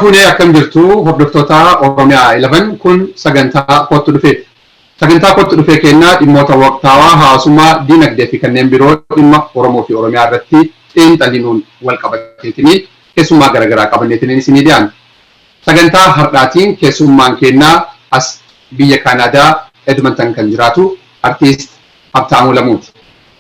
Harkafuune akkam jirtu hordoftoota Oromiyaa 11 kun sagantaa kottu dhufee. Sagantaa kottu dhufee kennaa dhimmoota waqtaawaa hawaasummaa diinagdee fi kanneen biroo dhimma Oromoo fi Oromiyaa irratti xiinxallinuun wal qabateetini keessummaa garaagaraa qabanneetiniin isinii dhiyaanna. Sagantaa har'aatiin keessummaan kennaa as biyya Kanaadaa Edmonton kan jiraatu artiist Habtaamuu Lamuuti.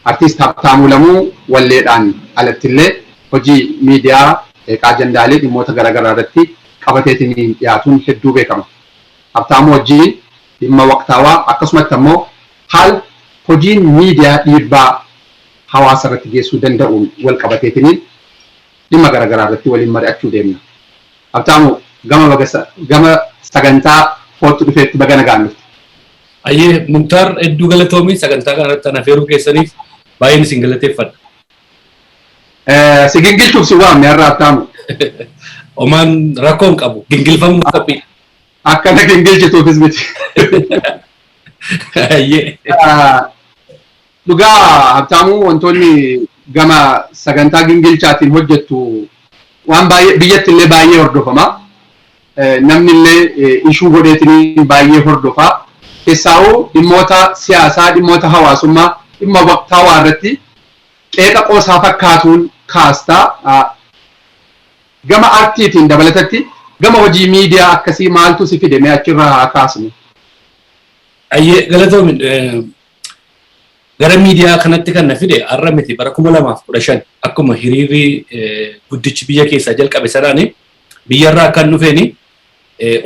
Artiist Habtaamuu Lamuu walleedhaan alattillee hojii miidiyaa ajandaalee dhimmoota garaagaraa irratti qabateetiniin dhiyaatuun hedduu beekama. Habtaamuu wajjin dhimma waqtaawaa akkasumas immoo haal hojiin miidiyaa dhiibbaa hawaasa irratti geessuu danda'uun wal qabateetiniin dhimma garaagaraa irratti waliin mari'achuu deemna. Habtaamuu gama sagantaa kottu dhufeetti baga nagaan dhufte. Ayyee Muktaar hedduu galatoomii sagantaa kanarratti ana feeruu keessaniif baay'een isin galateeffadha. Si gingilchuuf si waamne har'a Habtaamuu. Omaan rakkoon qabu gingilfamuuf qophii. Akkana gingilchituufis miti. Ayyee. Dhugaa Habtaamuu wantoonni gama sagantaa gingilchaatiin hojjettu waan baay'ee biyyatti illee baay'ee hordofama. Namni illee ishuu godheetiniin baay'ee hordofaa. Keessaa'uu dhimmoota siyaasaa, dhimmoota hawaasummaa, dhimma waqtaawaa irratti qeeqa qoosaa fakkaatuun kaastaa. Gama artiitiin dabalatatti gama hojii miidiyaa akkasii maaltu si fide mee achirraa haa kaasnu. Ayyee galatoomi gara miidiyaa kanatti kan na fide har'a miti bara 2015 akkuma hiriirri guddichi biyya keessaa jalqabe sanaani biyyarraa kan dhufeeni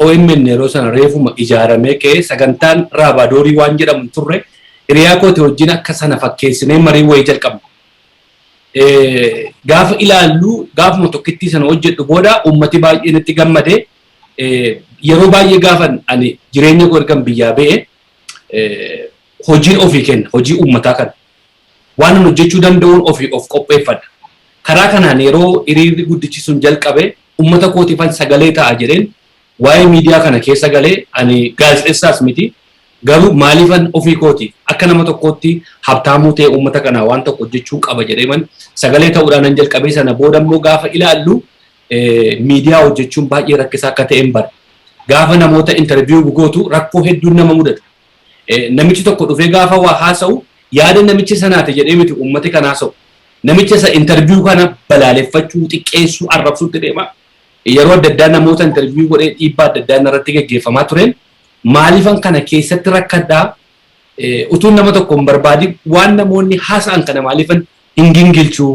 OMN yeroo sana reefuma ijaaramee ka'ee sagantaan raabaadorii waan jedhamu turre hiriyaa kooti wajjin akka sana fakkeessinee marii wayii jalqabna. Gaafa ilaallu gaafuma tokkittii sana hojjedhu booda ummati baay'een itti gammadee yeroo baay'ee gaafan ani jireenya koo ergan biyyaa ba'e hojiin ofii kenna hojii ummataa kana waan hojjechuu danda'uun ofii of qopheeffadha. Karaa kanaan yeroo hiriirri guddichi sun jalqabe ummata kootiifan sagalee ta'a jedheen waa'ee miidiyaa kana keessa galee ani gaazexeessaas miti garuu maaliifan ofii kooti akka nama tokkootti Habtaamuu ta'e ummata kanaa waan tokko hojjechuu qaba jedheeman sagalee ta'uudhaan jalqabee sana booda immoo gaafa ilaallu miidiyaa hojjechuun baay'ee rakkisaa akka ta'een bara. Gaafa namoota intarviiyuu gootu rakkoo hedduun nama mudata. Namichi tokko dhufee gaafa waa haasa'u yaada namichi sanaati jedhee miti ummati kan haasa'u. Namicha isa intarviiyuu kana balaaleffachuu, xiqqeessuu, arrabsuutti deema. Yeroo adda addaa namoota intarviiyuu godhee dhiibbaa adda addaa irratti gaggeeffamaa tureen maaliifan kana keessatti rakkadhaa utuun nama tokko hin barbaadin waan namoonni haasa'an kana maaliifan hin gingilchuu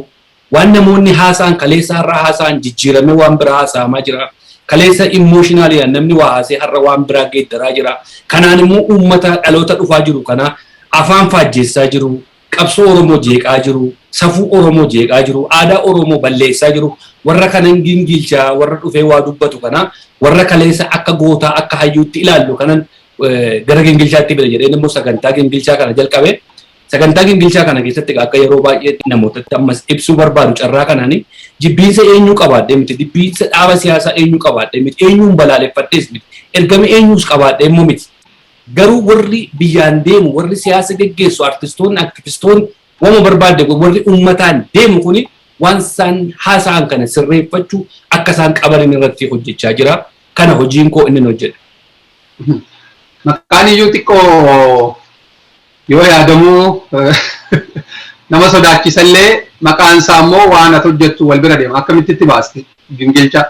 waan namoonni haasa'an kaleessa har'a haasa'an jijjiiramee waan biraa haasa'amaa jira. Kaleessa immooshinaaliyaan namni waa haasee har'a waan biraa geeddaraa jira. Kanaan immoo uummata dhaloota dhufaa jiru kana afaan faajjeessaa jiru, qabsoo Oromoo jeeqaa jiru, safuu Oromoo jeeqaa jiru, aadaa Oromoo balleessaa jiru. Warra kanan gingilchaa warra dhufee waa dubbatu kana warra kaleessa akka gootaa akka hayyuutti ilaallu kanan gara gingilchaatti bira jedhee immoo sagantaa gingilchaa kana jalqabe. Sagantaa gingilchaa kana keessatti akka yeroo baay'ee namootatti ammas ibsuu barbaadu carraa kanaani jibbiinsa eenyuu qabaadhee miti jibbiinsa dhaaba siyaasaa eenyuu qabaadhee miti eenyuun balaaleffadhees miti ergame eenyuus qabaadhee immoo miti. Garuu warri biyyaan deemu warri siyaasa geggeessu artistoonni aktivistoonni waan barbaadde warri uummataan deemu kuni waan isaan haasa'an kana sirreeffachuu akka isaan qaban irratti hojjechaa jira. Kana hojiin koo inni hojjedha. Maqaan iyyuu xiqqoo yoo yaadamu nama sodaachisallee maqaan isaa immoo waan ati hojjettu wal bira deema. Akkamitti itti baaste gingilchaa?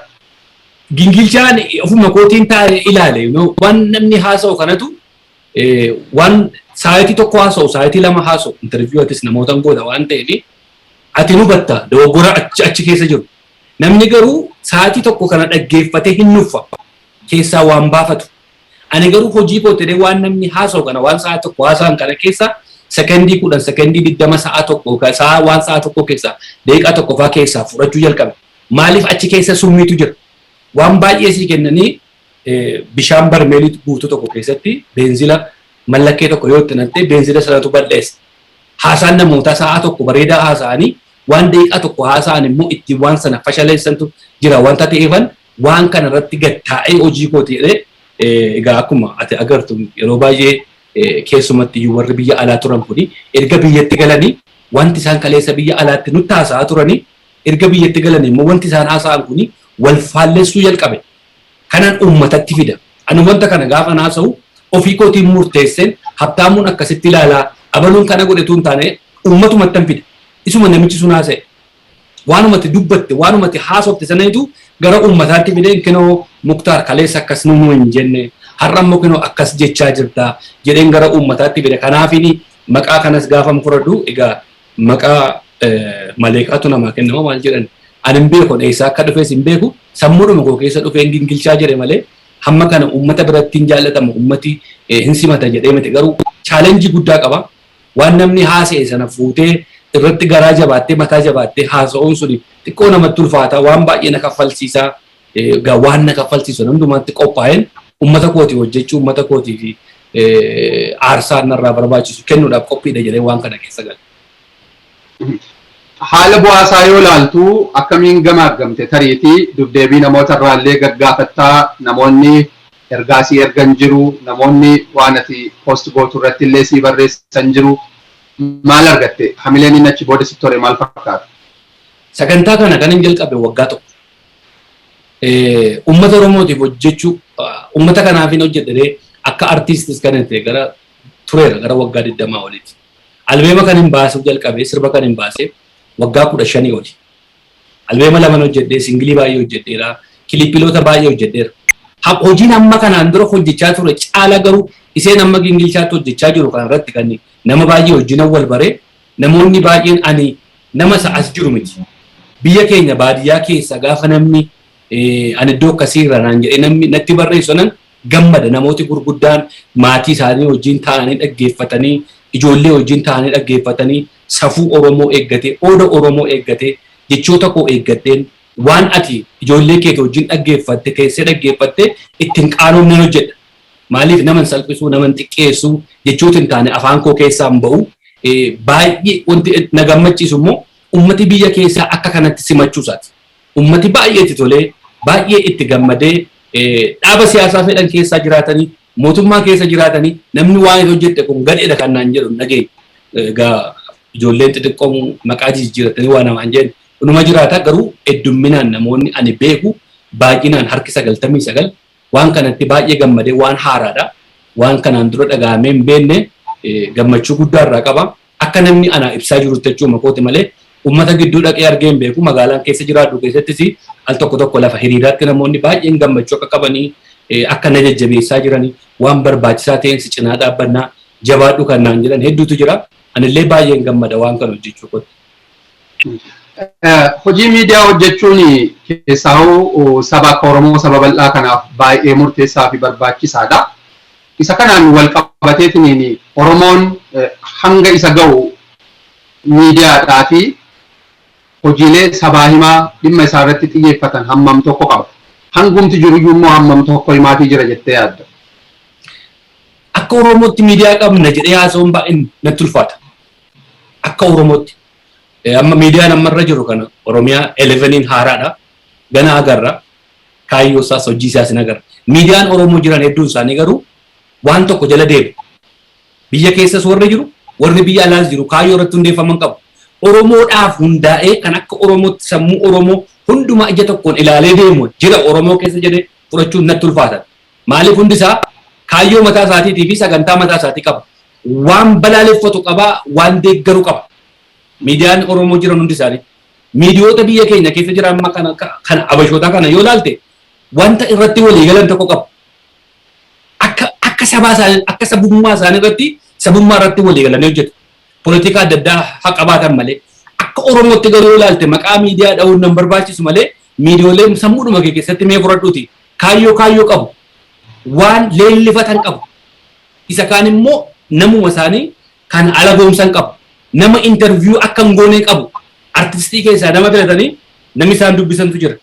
Gingilchaan ofuma kootiin taa'ee ilaale waan namni haasa'u kanatu waan saayitii tokko haasa'u saayitii lama haasa'u intarviiyuutis namootaan gooda waan ta'eef ati hubatta dogoggora achi keessa jiru. Namni garuu saayitii tokko kana dhaggeeffatee hin nuffa keessaa waan baafatu. Ani garuu hojii kootee waan namni haasa'u kana waan sa'a tokko haasa'an kana keessa sekendii 10 sekendii 20 sa'a tokko waan sa'a tokko keessa daqiiqaa tokko fa'aa keessaa fudhachuu jalqabe. Maaliif achi keessa summiitu jira? Waan baay'ee sii kennanii bishaan barmeelii guutuu tokko keessatti beenzila mallakkee tokko yoo itti naqxee beenzila sanatu balleessa. Haasaan namootaa sa'a tokko bareedaa haasa'anii waan daqiiqaa tokko haasa'an immoo itti waan sana fashaleessantu jira wanta ta'eefan waan kana irratti gattaa'ee hojii kootee egaa akkuma ati agartu yeroo baay'ee keessumatti warri biyya alaa turan kuni erga biyyatti galanii wanti isaan kaleessa biyya alaatti nutti haasa'aa turanii erga biyyatti galanii immoo wanti isaan haasa'an kuni wal faallessuu jalqabe. kanan ummatatti fida. Ani wanta kana gaafa naasa'u ofii kootiin murteesseen habtaamuun akkasitti ilaalaa abaluun kana godhetuun taane ummatumatti fida. Isuma namichi sun haasa'e. Waanumatti dubbatte waanumatti haasofte sanaitu gara ummataatti fideen kinoo Muktaar kaleessa akkas nuu hin jenne har'ammoo kinoo akkas jechaa jirta jedheen gara ummataatti fide. Kanaafini maqaa kanas gaafa furadhu egaa maqaa maleekaatu namaa kennama maal jedhan ani hin beeku eessaa akka dhufees hin beeku sammuudhuma koo keessa dhufeen gingilchaa jedhe malee hamma kana ummata biratti hin jaallatamu ummati hin simata jedhee miti garuu chaalenjii guddaa qaba. Waan namni haasa'e sana fuutee irratti garaa jabaattee mataa jabaattee haasa'uun suni xiqqoo namatti ulfaata waan baay'ee na kaffalsiisaa waan na kaffalsiisu hundumaatti qophaa'een ummata kootii hojjechuu ummata kootii fi aarsaa narraa barbaachisu kennuudhaaf qophiidha jedhee waan kana keessa gala. Haala bu'aasaa yoo ilaaltu akkamiin gamaggamte tariitii dubdeebii namoota irraallee gaggaafattaa namoonni ergaasii ergan jiru namoonni waan ati post gootu irratti illee sii barreessan jiru maal argatte hamileen inni achi booda sitti tore maal fakkaata? Sagantaa kana kan hin jalqabe waggaa tokko. Uummata Oromootiif hojjechuu uummata kanaaf hin hojjedhee akka artiistis kan ta'e gara tureera gara waggaa 20 oliiti. Albeema kan hin baasuuf jalqabee sirba kan hin baaseef waggaa 15 oli. Albeema 2 hojjedhee singilii baay'ee hojjedheera kilippiloota baay'ee hojjedheera. Hojiin amma kanaan dura hojjechaa ture caala garuu iseen amma gingilchaatti hojjechaa jiru kan irratti kan nama baay'ee wajjin wal baree namoonni baay'een ani nama as jiru miti. Biyya keenya baadiyyaa keessa gaafa namni ani iddoo akkasii irra naan jedhee namni natti barreessu nan gammada namooti gurguddaan maatii isaanii wajjin taa'anii dhaggeeffatanii ijoollee wajjin taa'anii dhaggeeffatanii safuu Oromoo eeggatee ooda Oromoo eeggatee jechoota koo eeggatteen waan ati ijoollee kee wajjin dhaggeeffatte keessee dhaggeeffatte ittiin qaanoomne hojjedha. Maaliif naman salphisuu naman xiqqeessuu jechoota hin taane afaan koo keessaan ba'u baay'ee wanti na gammachiisu immoo ummati biyya keessaa akka kanatti simachuusaati. Ummati baay'eetti tolee baay'ee itti gammadee dhaaba siyaasaa fedhan keessaa jiraatanii mootummaa keessa jiraatanii namni waan hojjette kun gadheedha kan naan jedhu nagee egaa ijoolleen xixiqqoon maqaa jijjiiratanii waan namaan jedhu kunuma jiraata garuu heddumminaan namoonni ani beeku baay'inaan harki 99 waan kanatti baay'ee gammadee waan haaraadha waan kanaan dura dhagahamee hin beekne gammachuu guddaa irraa qaba akka namni ana ibsaa jiru jechuun makooti malee ummata gidduu dhaqee argee hin beeku magaalaan keessa jiraatu keessattis al tokko lafa hiriiraatti namoonni baay'een gammachuu akka qabanii akka na jajjabeessaa jiranii waan barbaachisaa ta'een si cinaa dhaabbannaa jabaadhu kan naan jedhan hedduutu jira anillee baay'een gammada waan kana hojjechuu kooti. Hojii miidiyaa hojjechuun keessaa saba akka Oromoo saba bal'aa kanaaf baay'ee murteessaa fi barbaachisaadha. Isa kanaan wal qabateetiin Oromoon hanga isa ga'u miidiyaadhaa fi hojiilee sabaa himaa dhimma isaa irratti xiyyeeffatan hammam tokko qaba. Hangumti jiruyyuu immoo hammam tokko himaatii jira jettee yaadda? Akka Oromootti miidiyaa qabna jedhee haasa'uun baay'een natti ulfaata. Akka Oromootti. Amma miidiyaan ammarra jiru kana Oromiyaa 11 haaraadha. Gana agarra. Kaayyoo isaas hojii isaas hin agarra. Miidiyaan Oromoo jiran hedduun isaanii garuu waan tokko jala deemu. Biyya keessas warri jiru, warri biyya alaas jiru kaayyoo irratti hundeeffaman qabu. Oromoodhaaf hundaa'ee kan akka Oromootti sammuu Oromoo hundumaa ija tokkoon ilaalee deemu jira Oromoo keessa jedhee fudhachuun natti ulfaata. Maaliif hundi isaa kaayyoo mataa isaatii fi sagantaa mataa isaatii qaba. Waan balaaleffatu qaba, waan deeggaru qaba. Miidiyaan Oromoo jiran hundi isaanii miidiyoota biyya keenya keessa jiran amma kana abashootaa kana yoo ilaalte wanta irratti walii galan tokko qabu. Akka sabaa isaanii akka sabummaa isaanii irratti sabummaa irratti walii galanii hojjetu. Politika adda addaa haa qabaatan malee akka Oromootti garuu yoo ilaalte maqaa miidiyaa dha'uun nan barbaachisu malee miidiyooleen sammuudhuma kee keessatti mee fudhadhuuti kaayyoo qabu waan leellifatan qabu. Isa kaan immoo namuma isaanii kan ala goomsan qabu. Nama interview akka ngoonee qabu artistii keessaa nama filatanii namni isaan dubbisantu jira.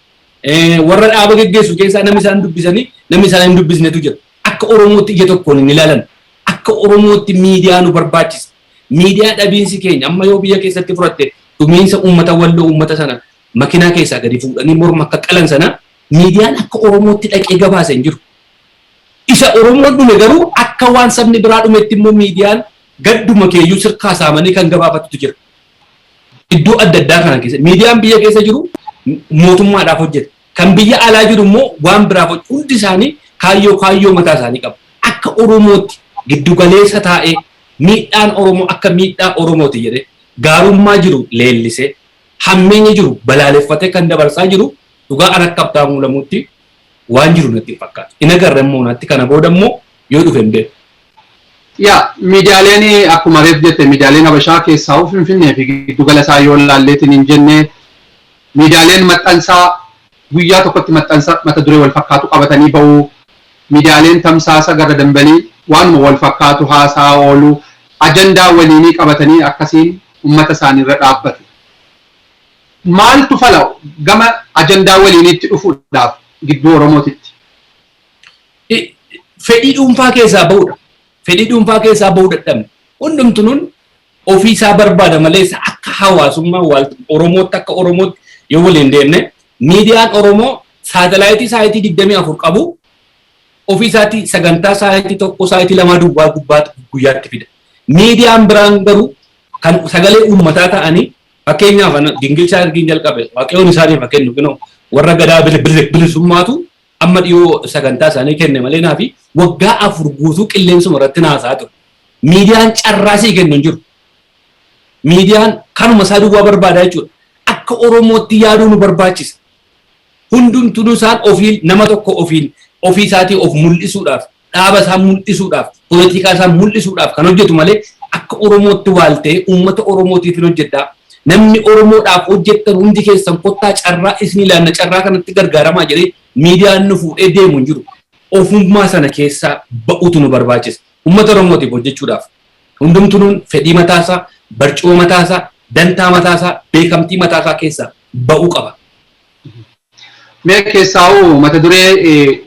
Warra dhaaba geggeessu keessaa namni isaan dubbisanii namni isaan hin dubbisnetu jira. Akka Oromootti ija tokkoon hin ilaalan. Akka Oromootti miidiyaa nu barbaachisa. Miidiyaa dhabiinsi keenya amma yoo biyya keessatti fudhatte dhumiinsa uummata walloo uummata sana makiinaa keessaa gadi fuudhanii morma akka qalan sana miidiyaan akka Oromootti dhaqee gabaasa hin jiru. Isa Oromoon dhume garuu akka waan sabni biraa dhumetti immoo miidiyaan gadduma keeyyuu sirkaa saamanii kan gabaafatutu jira. Iddoo adda addaa kana keessa miidiyaan biyya keessa jiru mootummaadhaaf hojjeta. kan biyya alaa jiru immoo waan biraaf hundi isaanii kaayyoo mataa isaanii qabu. Akka Oromootti giddu galeessa taa'ee miidhaan Oromoo akka miidhaa Oromooti jedhee gaarummaa jiru leellisee hammeenya jiru balaaleffatee kan dabarsaa jiru dhugaa an akka Habtaamuu Lamuutti waan jiru natti fakkaata. Ina garra immoo natti kana booda immoo yoo dhufe hin beeku. Yaa miidiyaaleen akkuma reef jette miidiyaaleen Habashaa keessaa Finfinnee fi giddu gala isaa yoo laalleetiin hin jenne miidiyaaleen maxxansaa guyyaa tokkotti maxxansa mata duree wal fakkaatu qabatanii ba'uu miidiyaaleen tamsaasa gara dambalii waanuma wal fakkaatu haasaa oolu ajandaa waliinii qabatanii akkasiin ummata isaanii irra dhaabbatu. Maaltu fala gama ajandaa waliiniitti dhufuudhaaf gidduu Oromootitti? Fedhii dhuunfaa keessaa ba'uudha. Fedhii dhuunfaa keessaa ba'uu dadhabne. Hundumtuun ofii isaa barbaada malee akka hawaasummaa Oromootti akka Oromootti yoo waliin deemne miidiyaan Oromoo saatalaayitii 24 qabu ofii isaatii sagantaa saayitii tokko saayitii lama duwwaa guyyaatti fida. Miidiyaan biraan garuu kan sagalee uummataa ta'anii fakkeenyaaf dingilchaa argiin jalqabe waaqayyoon isaaniif kennu kunoo warra gadaa bilisummaatu amma dhiyoo sagantaa isaanii kenne malee naafi waggaa 4 guutuu qilleensuma irratti naasaa ture. Miidiyaan carraasii kennu hin jiru. Miidiyaan kanuma isaa duwwaa barbaadaa jechuudha. Akka Oromootti yaaduu nu barbaachisa. Hundumtuu isaan ofii nama tokko ofii isaatii of mul'isuudhaaf dhaaba isaa mul'isuudhaaf politikaa isaa mul'isuudhaaf kan hojjetu malee akka Oromootti waaltee uummata Oromootiif hin hojjedhaa. Namni Oromoodhaaf hojjettan hundi keessan kottaa carraa isin ilaanna carraa kanatti gargaaramaa jedhee miidiyaan nu fuudhee deemu hin jiru. Ofummaa sana keessaa ba'utu nu barbaachisa. Uummata Oromootiif hojjechuudhaaf hundumtuun fedhii mataasaa, barcuma mataasaa, dantaa mataasaa, beekamtii mataasaa keessaa ba'uu qaba. Mee keessaa'u mata duree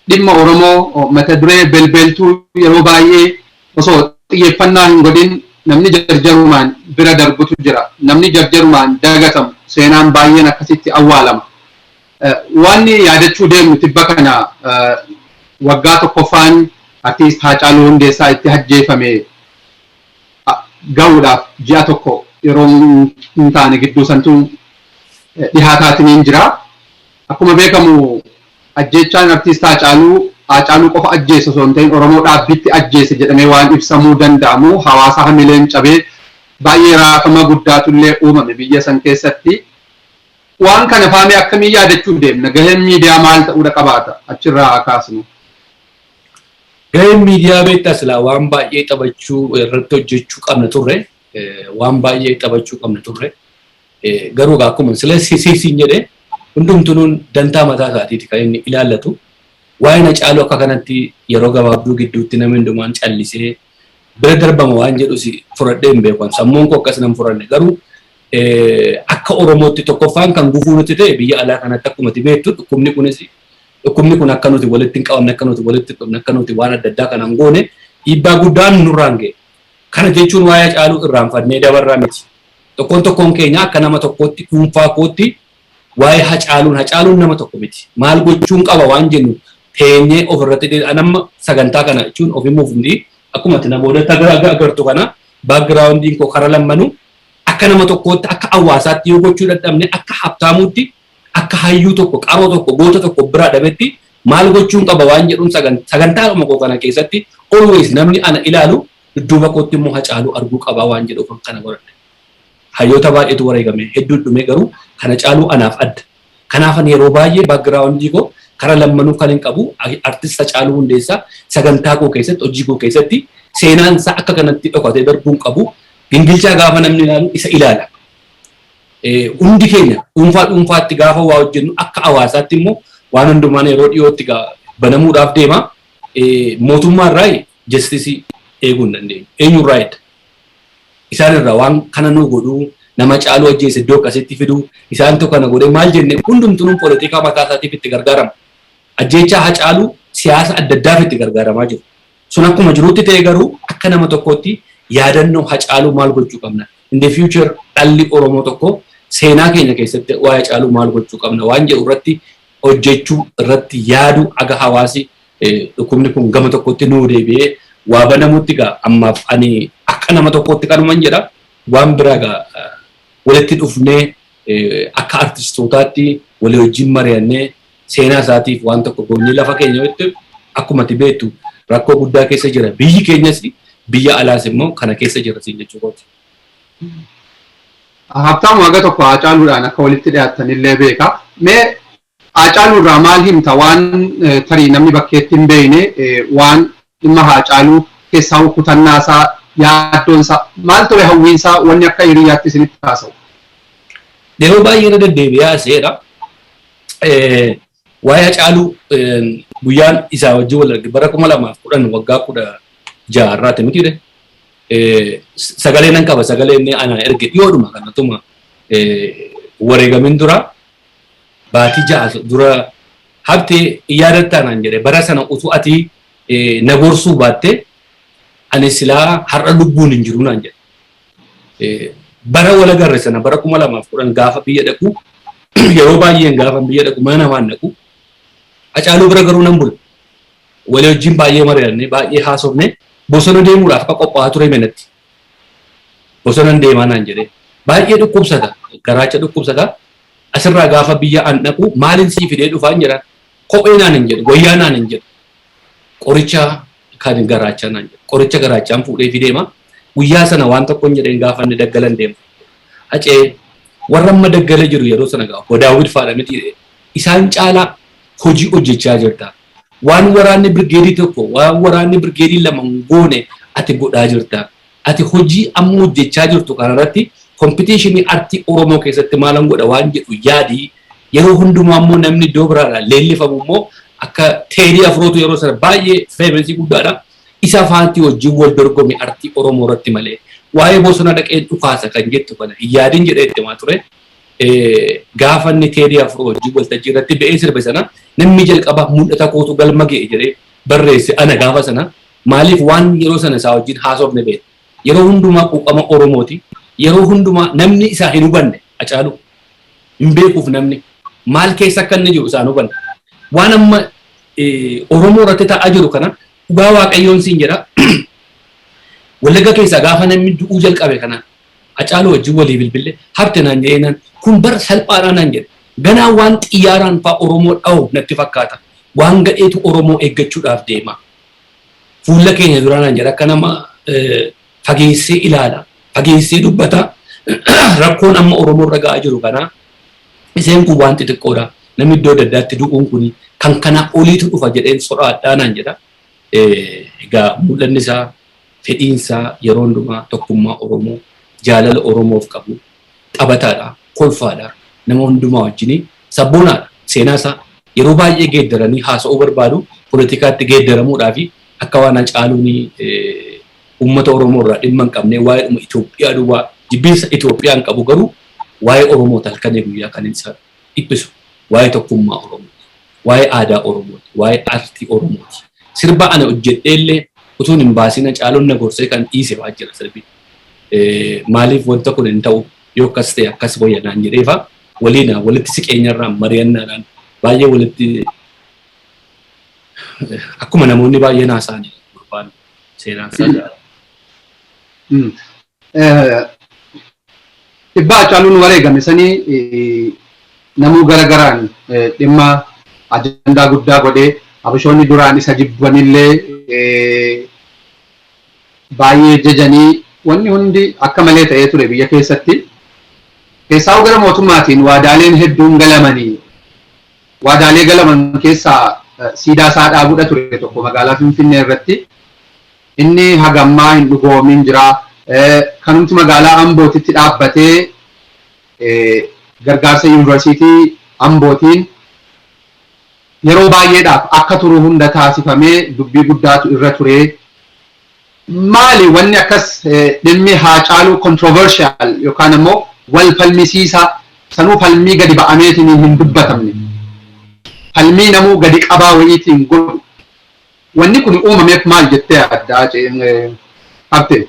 dhimma Oromoo mata duree belbeltuu yeroo baay'ee osoo xiyyeeffannaa hin godhin namni jarjarumaan bira darbutu jira. Namni jarjarumaan dagatamu seenaan baay'een akkasitti awwaalama. Waan yaadachuu deemnu tibba kana waggaa tokkoffaan artiist Haacaaluu Hundeessaa itti ajjeefame ga'uudhaaf ji'a tokko yeroo hin taane gidduu santuu dhihaataatiin jira. Akkuma beekamu ajjechaan artiist Haacaaluu qofa ajjeese osoo hin ta'in Oromoo dhaabbitti ajjeese jedhamee waan ibsamuu danda'amu hawaasa hamileen cabee baay'ee raafama guddaatullee uumame biyya san keessatti. Waan kana faamee akkamii yaadachuu deemna? Gaheen miidiyaa maal ta'uudha qabaata? Achirraa kaasnu. Gaheen miidiyaa beektaa silaa waan baay'ee taphachuu irratti hojjechuu qabna turre. Waan baay'ee taphachuu qabna turre. Garuu akkuma sila siisiin jedhee hundumtuun dantaa mataa isaatiiti kan inni ilaallatu. Waa'ee Haacaaluu akka kanatti yeroo gabaabduu gidduutti namni hundumaan callisee bira darbama waan jedhus fudhadhee hin beekan. Sammuun koo akkas nan fudhanne garuu akka Oromootti tokkoffaan kan gufuu nuti ta'e biyya alaa kanatti akkuma beektu dhukkubni kun akka nuti walitti hin qabamne akka nuti walitti qabne akka nuti waan adda addaa kanaan goone dhiibbaa guddaan nurraan ga'e. Kana jechuun waa'ee Haacaaluu irraanfannee dabarraa miti. Tokkoon keenya akka nama tokkootti dhuunfaa kootti waa'ee Haacaaluun nama tokko miti. Maal gochuun qaba waan jennu teenyee ofirratti anamma sagantaa kana jechuun ofimuuf hundi akkuma namoota agartu kana baagiraawundiin koo kara lammanu akka nama tokkootti akka hawaasaatti yoo gochuu dadhabne akka Habtaamuutti akka hayyuu tokko qaroo tokko goota tokko biraa dhabetti maal gochuun qaba waan jedhuun sagantaa koo kana keessatti always namni ana ilaalu dudduuba kootti immoo Haacaaluu arguu qaba waan jedhuuf kana godhadhe. Hayyoota baay'eetu wareegame hedduu dhume garuu kana Haacaaluu anaaf adda. Kanaafan yeroo baay'ee baagiraawundii koo kara lammanuu kan hin qabu artist Haacaaluu Hundeessaa sagantaa koo keessatti hojii koo keessatti seenaan isaa akka kanatti dhokatee darbuun qabu gingilchaa gaafa namni ilaalu isa ilaala. Hundi keenya dhuunfaatti gaafa waa hojjennu akka hawaasaatti immoo waan hundumaan yeroo dhiyootti banamuudhaaf deema. Mootummaa irraa jastisii eeguu hin dandeenyu. Eenyurraa edda? Isaan irraa waan kana nu godhuu nama Haacaaluu ajjeese iddoo akkasitti fiduu isaan tokko kana godhee maal jenne hundumtuun poolitikaa mataa isaatiif itti gargaarama. Ajjechaa Haacaaluu siyaasa adda addaaf itti gargaaramaa jiru. Sun akkuma jirutti ta'e garuu akka nama tokkootti yaadannoo Haacaaluu maal gochuu qabna. In the future dhalli Oromoo tokko seenaa keenya keessatti waa'ee Haacaaluu maal gochuu qabna waan jedhu irratti hojjechuu irratti yaadu aga hawaasi dhukkubni kun gama tokkotti nuu deebi'ee waa banamutti gaa ammaaf ani akka nama tokkotti kanuman jedha waan biraa gaa walitti dhufnee akka artistootaatti walii wajjin mari'annee seenaa isaatiif waan tokko goonee lafa keenya irratti akkuma beektu rakkoo guddaa keessa jira. Biyyi keenyas biyya alaas immoo kana keessa jira siin jechuudha. Habtaamu haga tokko Haacaaluudhaan akka walitti dhiyaatan illee beeka. Mee Haacaaluurraa maal himta waan tarii namni bakkeetti hin beekne waan dhimma Haacaaluu keessaa kutannaa isaa yaaddoon isaa maal ture hawwiin isaa wanni akka hiriyaatti isinitti taasa'u? Yeroo baay'ee na deddeebi'aa seera. Waa'ee Haacaaluu guyyaan isaa wajjin wal arge bara 2010 waggaa 16 irraati miti sagalee nan qaba sagalee inni anaan erge dhiyoodhuma kanatuma wareegamin dura baatii 6 dura habtee yaadatta naan jedhe bara sana utuu ati na gorsuu baatte ani silaa har'a lubbuun hin jiru naan jedhe. Bara wal agarre sana bara 2010 gaafa biyya dhaqu yeroo baay'een gaafa biyya dhaqu mana namaan dhaqu Haacaaluu bira garuu nan bula. Walii wajjin baay'ee mari'annee baay'ee haasofne bosona deemuudhaaf akka qophaa'aa ture menatti. Bosona deemaa naan jedhee baay'ee dhukkubsata garaacha dhukkubsata asirraa gaafa biyya an dhaqu maalin sii fidee dhufaa hin jedhan kophee naan hin jedhu goyyaa naan hin jedhu qoricha kan garaachaa naan jedhu qoricha garaachaan fuudhee fideema guyyaa sana waan tokko hin jedheen gaafa inni daggalan deema. Hacee warra amma daggala jiru yeroo sana gaafa Daawit faadha miti isaan caalaa hojii hojjechaa jirta. Waan waraanni birgeedii tokko waan waraanni birgeedii lama goone ati godhaa jirta. Ati hojii amma hojjechaa jirtu kanarratti kompitiishinii artii Oromoo keessatti maalan godha waan jedhu yaadii yeroo hundumaa immoo namni iddoo biraadhaan leellifamu immoo akka Teedii Afrootu yeroo sana baay'ee feemensii guddaadha. Isa faantii wajjin wal dorgome artii Oromoo irratti malee waa'ee bosona dhaqee dhukaasa kan jettu kana yaadiin jedhee itti himaa ture. Gaafa inni Teedii Afroo wajjin waltajjii irratti ba'ee sirbe sana namni jalqaba mul'ata kootu galma ga'e jedhee barreesse ana gaafa sana maaliif waan yeroo sana isaa wajjin haasofne beekne yeroo hundumaa quuqama Oromooti yeroo hundumaa namni isaa hin hubanne Haacaaluu hin beekuuf namni maal keessa akka inni jiru isaan hubanne waan amma Oromoo irratti ta'aa jiru kana dhugaa Waaqayyoon siin jedha Wallagga keessaa gaafa namni du'uu jalqabe kana Haacaaluu wajjin walii bilbille hafte naan jedheenaan kun bar salphaadhaa naan jedhe ganaa waan xiyyaaraan fa'aa Oromoo dha'u natti fakkaata waan gadheetu Oromoo eeggachuudhaaf deema fuula keenya duraan naan jedha akka nama fageessee ilaala fageessee dubbata rakkoon amma Oromoo irra ga'aa jiru kana iseen kun waan xixiqqoodha namni iddoo adda addaatti du'uun kun kan kana oliitu dhufa jedheen sodaadhaa naan jedha. Egaa mul'anni isaa fedhiinsaa yeroo hundumaa tokkummaa Oromoo jaalala Oromoof qabu qabataadha kolfaadha nama hundumaa wajjin sabboonaadha seenaa isaa yeroo baay'ee geeddaranii haasa'uu barbaadu poolitikaatti geeddaramuudhaa fi akka waan Haacaaluun uummata Oromoo irraa dhimma hin qabne waa'ee Itoophiyaa duwwaa jibbiinsa Itoophiyaan qabu garuu waa'ee Oromoo halkanii guyyaa kan isa dhiphisu waa'ee tokkummaa Oromooti waa'ee aadaa Oromooti waa'ee aartii Oromooti sirba ana hojjedheellee utuun hin baasiin Haacaaluun na gorsee kan dhiise waa jira sirbi. Maaliif wanta kun hin ta'u yoo akkas ta'e akkas wayyanaan jedheefa waliinaa walitti siqeenyarraan mari'annaadhaan baay'ee walitti akkuma namoonni baay'een haasa'anii gurbaan seenaan isaa. Dhibba Haacaaluun wareegame sanii namuu garagaraan dhimma ajandaa guddaa godhee abashoonni duraan isa jibbanillee baay'ee jajanii wanni hundi akka malee ta'ee ture biyya keessatti keessaa gara mootummaatiin waadaaleen hedduun galamanii waadaalee galaman keessaa siidaa isaa dhaabuudha ture tokko magaalaa Finfinnee irratti inni hagammaa hin dhugoomin jira kanumti magaalaa Ambootitti dhaabbatee gargaarsa yuunivarsiitii Ambootiin yeroo baay'eedhaaf akka turu hunda taasifamee dubbii guddaatu irra ture. Maali wanni akkas dhimmi Haacaaluu controversial yookaan immoo wal falmisiisa sanuu falmii gadi ba'ameetiin hin dubbatamne falmii namuu gadi qabaa wayiitiin godhu wanni kun uumameef maal jettee addaa qabte?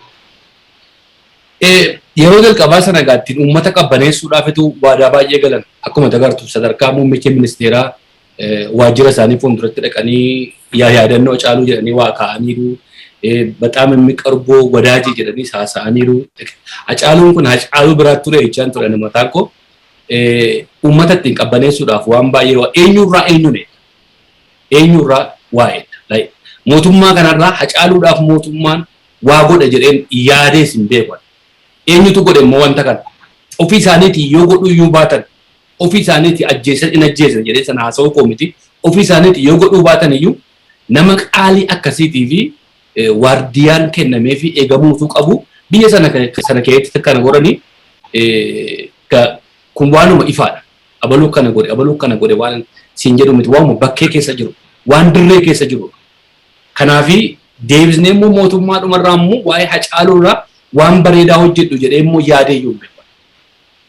Yeroo jalqabaa sana gaattiin uummata qabbaneessuudhaafitu waadaa baay'ee galan akkuma agartu sadarkaa muummicha ministeeraa waajjira isaanii fuulduratti dhaqanii yaadannoo Haacaaluu jedhanii waa kaa'aniiru. በጣም የሚቀርበው ወዳጅ ጀደኒ ሳሳኒሩ አጫሉን ኩን አጫሉ ብራቱ ላይ ቻን ቶለ ነመታኮ uummata ittiin qabbaneessuudhaaf waan baay'ee eenyurraa waa'eedha. Mootummaa kanarraa hacaaluudhaaf mootummaan waa godha jedheen yaadees hin beekan. Eenyutu godhe immoo wanta kana ofii isaaniitii yoo godhu iyyuu baatan ofii isaaniitii ajjeesan jedhee sana haasa'uu koo miti. Ofii isaaniitii yoo godhuu baatan iyyuu nama qaalii akkasiitii fi waardiyaan kennamee fi eegamuutu qabu biyya sana keessatti kana godhanii kun waanuma ifaadha. Abaluu kana godhe waan siin jedhu miti waanuma bakkee keessa jiru waan dirree keessa jiru. Kanaafi deebisnee immoo mootummaa dhumarraa immoo waa'ee hacaaluurraa waan bareedaa hojjedhu jedhee immoo yaadee iyyuu hin beekan.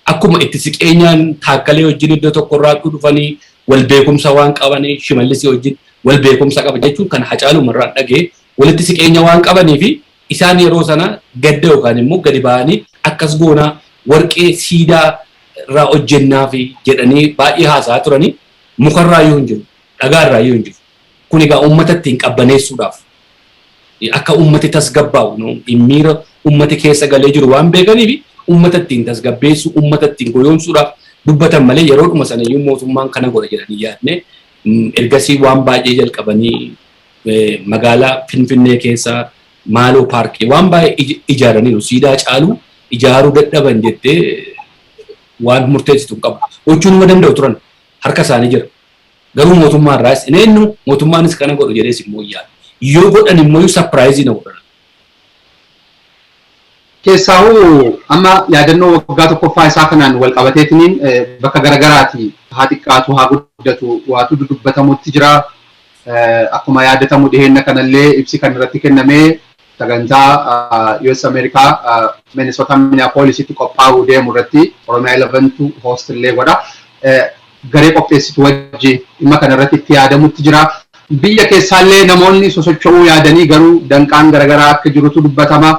Akkuma itti siqeenyaan taakkalee wajjin iddoo tokkorraa dhufanii wal beekumsa waan qabanii Shimallis wajjin wal beekumsa qaba jechuun kan hacaalumarraa dhagee walitti siqeenya waan qabanii fi isaan yeroo sana gadda yookaan immoo gadi ba'anii akkas goonaa warqee siidaa irraa hojjennaa fi jedhanii baay'ee haasa'aa turanii mukarraa yoo hin jiru dhagaarraa yoo hin jiru. Kun egaa uummata ittiin qabbaneessuudhaaf akka uummati tasgabbaa'u miira uummati keessa galee jiru waan beekaniif uummata ittiin tasgabbeessu uummata ittiin goyoomsuudhaaf dubbatan malee yeroodhuma sana iyyuu mootummaan kana godha jedhanii yaadne ergasii waan baay'ee jalqabanii magaalaa Finfinnee keessa maaloo paarkii waan baay'ee ijaaraniiru siidaa caalu ijaaruu dadhaban jettee waan murteessitu hin qabu. Gochuu numa danda'u turan harka isaanii jira. Garuu mootummaarraas inni mootummaanis kana godhu jedhees immoo yaadu. Yoo godhan immoo sapiraayizii na godhan. Keessaahu amma yaadannoo waggaa tokkoffaa isaa kanaan wal qabateetiniin bakka garagaraati haa xiqqaatu haa guddatu waatu dubbatamutti jira. Akkuma yaadatamu dhiheenya kanallee ibsi kan irratti kennamee sagantaa US Amerikaa Minnesota Minneapolisitti qophaa'uu deemu irratti Oromiyaa 11tu hoostillee godha. Garee qopheessitu wajjin dhimma kanarratti itti yaadamutti jira. Biyya keessaallee namoonni sosocho'uu yaadanii garuu danqaan garagaraa akka jirutu dubbatama.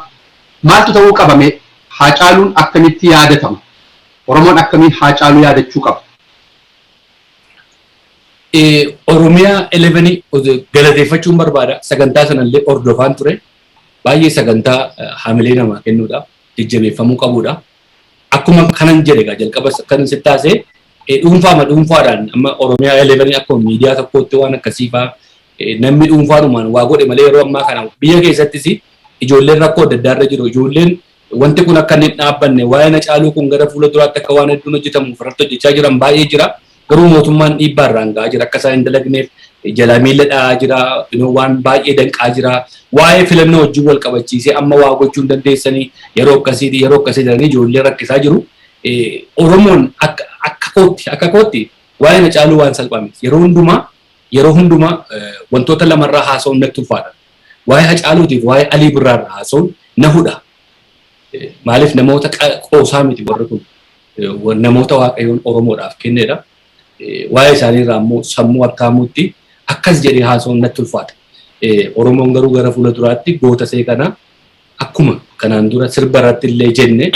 Maaltu ta'uu qabame? Hacaaluun akkamitti yaadatama? Oromoon akkamiin Hacaaluu yaadachuu qaba? Oromiyaa 11 galateeffachuun barbaada. Sagantaa sanallee hordofaan ture. Baay'ee sagantaa hamilee namaa kennuudhaaf jajjabeeffamuu qabudha. Akkuma kanan jedhe egaa jalqaba kan sitti taasee dhuunfaadhaan amma Oromiyaa 11 akkuma miidiyaa tokkotti waan akkasii fa'aa namni dhuunfaadhumaan waa godhe malee yeroo ammaa kana biyya keessattis ijoolleen rakkoo adda addaa irra jiru. Ijoolleen wanti kun akka inni dhaabbanne waa'ee Hacaaluu kun gara fuula duraatti akka waan hedduun hojjetamu irratti hojjechaa jiran baay'ee jira. Garuu mootummaan dhiibbaa irraan ga'aa jira. Akka isaan hin dalagneef jala miila dha'aa jira. Waan baay'ee danqaa jira. Waa'ee filannoo wajjin wal qabachiisee amma waa gochuu hin dandeessanii yeroo akkasii jedhanii ijoollee rakkisaa jiru. Oromoon akka kootti waa'ee Hacaaluu waan salphaame yeroo hundumaa wantoota lamarraa haasa'uun natti ulfaata. Waa'ee Hacaaluutiif waa'ee Alii Birraarraa haasa'uun na hudha. Maaliif namoota qoosaa miti warri kun namoota Waaqayyoon Oromoodhaaf kennedha. Waa'ee isaaniirraa immoo sammuu akkaamuutti akkas jedhee haasa'uun natti ulfaata. Oromoon garuu gara fuula duraatti goota see kana akkuma kanaan dura sirba irratti illee jenne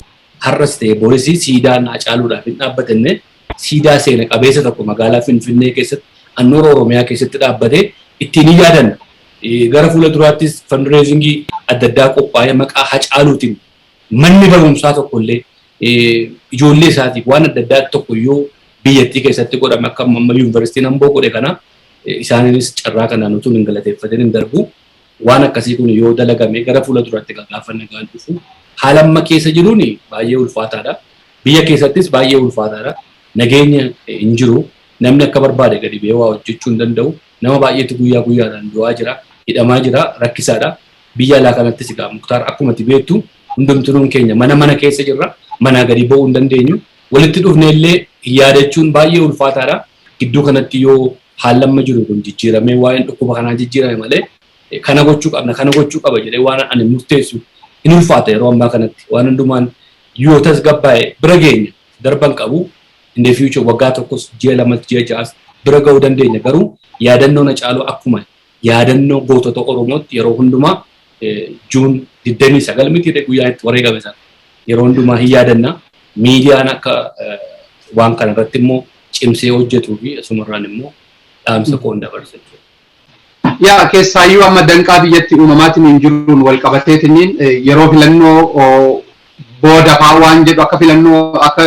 har'as ta'e boorisii siidaan Hacaaluudhaaf hin dhaabbatanne siidaa seena qabeessa tokko magaalaa Finfinnee keessatti handhuura Oromiyaa keessatti dhaabbatee ittiin hin yaadanna. Gara fuula duraattis fundraisingii adda addaa qophaa'ee maqaa Hacaaluutiin manni barumsaa tokkollee ijoollee isaatiif waan adda addaa tokko yoo biyyattii keessatti godhame akka amma yuunivarsiitiin Amboo godhe kana isaaniinis carraa kanaan utuu hin galateeffatin hin darbu. Waan akkasii kun yoo dalagame gara fuula duraatti gaggaafannee gaan dhufu haala amma keessa jiruun baay'ee ulfaataadha. Biyya keessattis baay'ee ulfaataadha. Nageenya hin jiru. Namni akka barbaade gadi ba'ee waa hojjechuu hin danda'u. Nama baay'eetu guyyaa guyyaadhaan du'aa jira. Hidhamaa jira. Rakkisaadha. Biyya alaa kanattis egaa Muktaar akkuma ati beektu hundumtuun keenya mana keessa jirra. Manaa gadi ba'uu hin dandeenyu. Walitti dhufnee illee yaadachuun baay'ee ulfaataadha. Gidduu kanatti yoo haalli amma jiru kun jijjiiramee waa'een dhukkuba kanaa jijjiirame malee kana gochuu qaba jedhee waan ani murteessu hin ulfaata yeroo ammaa kanatti waan hundumaan yoo tasgabbaa'e bira geenya darban qabu in the future waggaa tokkos ji'a lamas ji'a ja'as bira ga'uu dandeenya. Garuu yaadannoo Hacaaluu akkuma yaadannoo gootota Oromootti yeroo hundumaa Juun 29 miti guyyaa itti wareegame sana yeroo hundumaa hin yaadanna. Miidiyaan akka waan kana irratti immoo cimsee hojjetuu fi asumarraan immoo dhaamsa koon dabarsa. Yaa keessaayyuu amma danqaa biyyatti uumamaatiin hin jiruun wal qabateetiniin yeroo filannoo booda fa'aa waan jedhu akka filannoo akka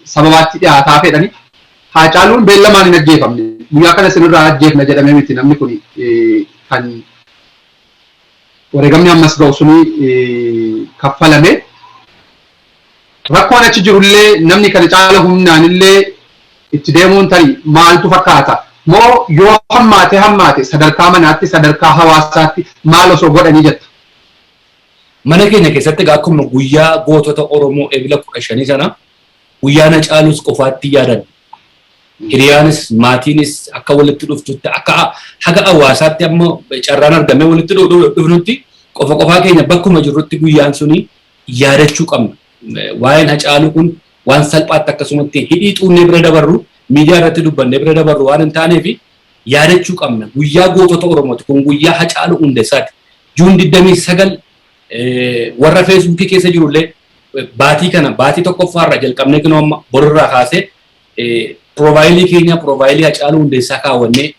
sababaatti dhiyaataa fedhani. Haacaaluun beellamaan hin ajjeefamne. Guyyaa kana sinirraa ajjeefna jedhamee miti namni kun kan wareegamni ammas ga'u suni kaffalame. Rakkoon achi jirullee namni kana caala humnaanillee itti deemuun tarii maaltu fakkaata? Moo yoo hammaate sadarkaa manaatti sadarkaa hawaasaatti maal osoo godhanii jetta? Mana keenya keessatti akkuma guyyaa gootota Oromoo eebila 15 sana guyyaa Haacaaluus qofaatti yaadan. Hiriyaanis maatiinis akka walitti dhuftutti akka haga hawaasaatti amma carraan argamee walitti dhufnutti qofaa keenya bakkuma jirrutti guyyaan suni yaadachuu qabna. Waa'een Haacaaluu kun waan salphaatti akkasumatti hidhii xuunnee bira dabarru miidiyaa irratti dubbannee bira dabarru waan hin taaneef yaadachuu qabna. Guyyaa gootota Oromooti kun guyyaa Haacaaluu Hundeessaati. Juun 29 warra feesbuukii keessa jirullee baatii tokkoffaarraa jalqabnee kunoo amma borirraa kaasee piroofaayilii keenya piroofaayilii Haacaaluu Hundeessaa kaawwannee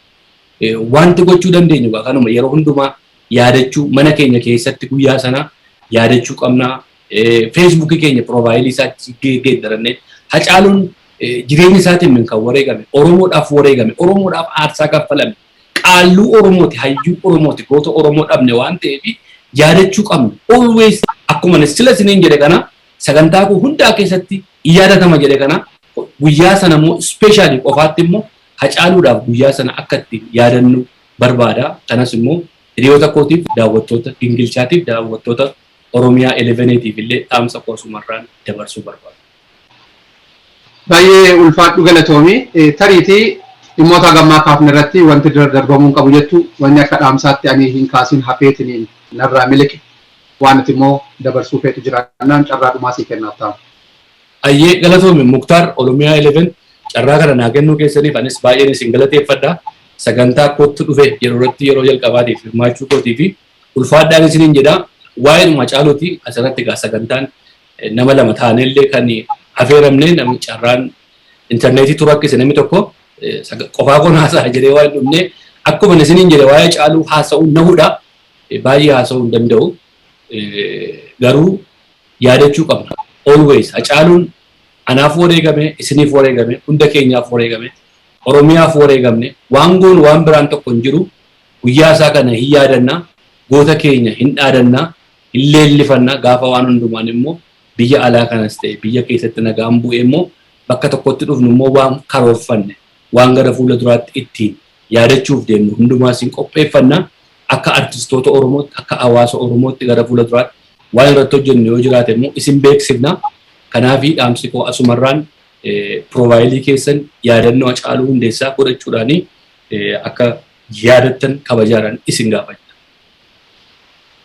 wanti gochuu dandeenyu kanuma yeroo hundumaa yaadachuu mana keenya keessatti guyyaa sana yaadachuu qabna. Feesbuukii keenya piroofaayilii isaatti geeddarannee Haacaaluun jireenya isaatiin min kan wareegame Oromoodhaaf wareegame Oromoodhaaf aarsaa kaffalame qaalluu Oromooti hayyuu Oromooti goota Oromoo dhabne waan ta'eef yaadachuu qabna. Always akkuma sila isiniin jedhe kana sagantaa kun hundaa keessatti yaadatama jedhe kana guyyaa sana immoo ispeeshaalii qofaatti immoo Haacaaluudhaaf guyyaa sana akka itti yaadannu barbaada. Kanas immoo hiriyoota kootiif daawwattoota Gingilchaatiif daawwattoota Oromiyaa 11tiif illee dhaamsa qoosumarraan dabarsuu barbaada. Baay'ee ulfaadhu galatoomii tariitii dhimmoota gammaa kaafne irratti wanti darbamuun qabu jettu wanni akka dhaamsaatti ani hin kaasin hafeetiniin narraa miliqe waan ati immoo dabarsuu feetu jiraannaan carraa dhumaa sii kennaaf ta'a. Ayyee galatoomi Muktaar Oromiyaa 11 carraa kana naa kennuu keessaniif anis baay'een isin galateeffadha. Sagantaa kootti dhufe yeroo irratti yeroo jalqabaatiif hirmaachuu kootii fi ulfaadhaan isiniin jedha. Waa'een Haacaaluuti asirratti egaa sagantaan nama lama taanellee kan affeeramne namni carraan intarneetii tura akkasii namni tokko qofaa kun haasa'a jedhee waan dhumne akkuma isiniin jedhe waa'ee Haacaaluu haasa'uu nahudha. Baay'ee haasa'uu hin danda'u. Garuu yaadachuu qabna. Always Haacaaluun anaaf wareegame, isiniif wareegame, hunda keenyaaf wareegame, Oromiyaaf wareegamne waan goonu waan biraan tokko hin jiru. Guyyaa isaa kana hin yaadannaa. Goota keenya hin dhaadannaa. Hin leellifannaa gaafa waan hundumaan immoo biyya alaa kanas ta'e biyya keessatti nagaan bu'ee immoo bakka tokkotti dhufnu immoo waan karoorfanne waan gara fuula duraatti ittiin yaadachuuf deemnu hundumaa isin qopheeffannaa akka artistoota Oromootti akka hawaasa Oromootti gara fuula duraatti waan irratti hojjennu yoo jiraate immoo isin beeksifna. Kanaaf dhaamsi koo asumarraan piroofaayilii keessan yaadannoo Haacaaluu Hundeessaa godhachuudhaan akka yaadattan kabajaadhaan isin gaafadha.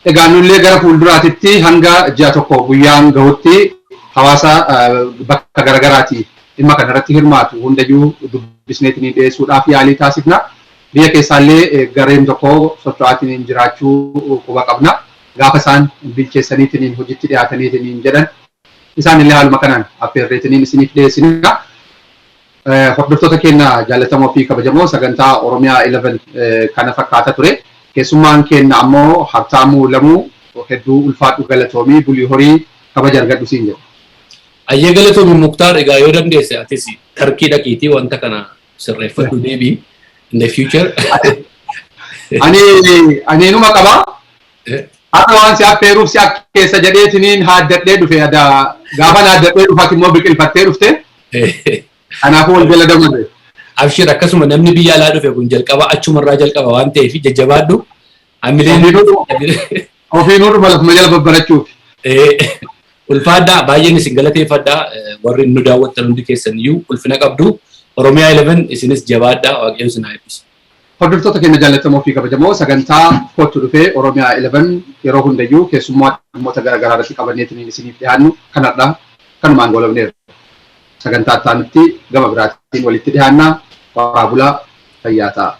Egaa nullee gara fuulduraatitti hanga ji'a tokko guyyaan gahutti hawaasa bakka garagaraati dhimma kanarratti hirmaatu hundayyuu dubbisneetiin dhiyeessuudhaaf yaalii taasifna. Biyya keessaallee gareen tokko socho'aatiin jiraachuu quba qabna. Gaafa isaan bilcheessaniitiin hojiitti dhiyaataniitiin jedhan isaan illee haaluma kanaan affeerreetiin isiniif dhiyeessina. Hordoftoota keenya jaallatamoo fi kabajamoo sagantaa Oromiyaa 11 kana fakkaata ture. Keessummaan keenya ammoo Habtaamuu Lamuu hedduu ulfaadhu galatoomii bulii horii kabaja argadhu siin jedhu. Ayyee galatoomii Muktaar egaa yoo dandeesse atis tarkii dhaqiitii wanta kana sirreeffadhu deebii in the future. Ani numa qaba. Akka waan si affeeruuf si akka keessa jedheetiniin haaddadhee dhufe gaafa haaddadhee dhufaati immoo biqilfattee dhufte. Kanaafuu wal jala dammaqe. Abshir akkasuma namni biyya alaa dhufe kun jalqaba achumarraa jalqaba waan ta'eef jajjabaadhu. Ofiinuu dhuma lafuma jala babbarachuuf. Ulfaadhaa baay'een isin galateeffadhaa warri nu daawwattan hundi keessan iyyuu ulfina qabdu. Oromiyaa 11 isinis jabaadhaa waaqayyo isin haa eebbisu. Hordoftoota keenya jaallatamoo fi kabajamoo sagantaa kootti dhufee Oromiyaa 11 yeroo hundayyuu keessummaa dhimmoota garaagaraa irratti qabanneetiin isiniif dhiyaannu kanadha kanumaan goolabneerra. Sagantaa itti gama biraatiin walitti dhiyaannaa. Waraabulaa fayyaa ta'a.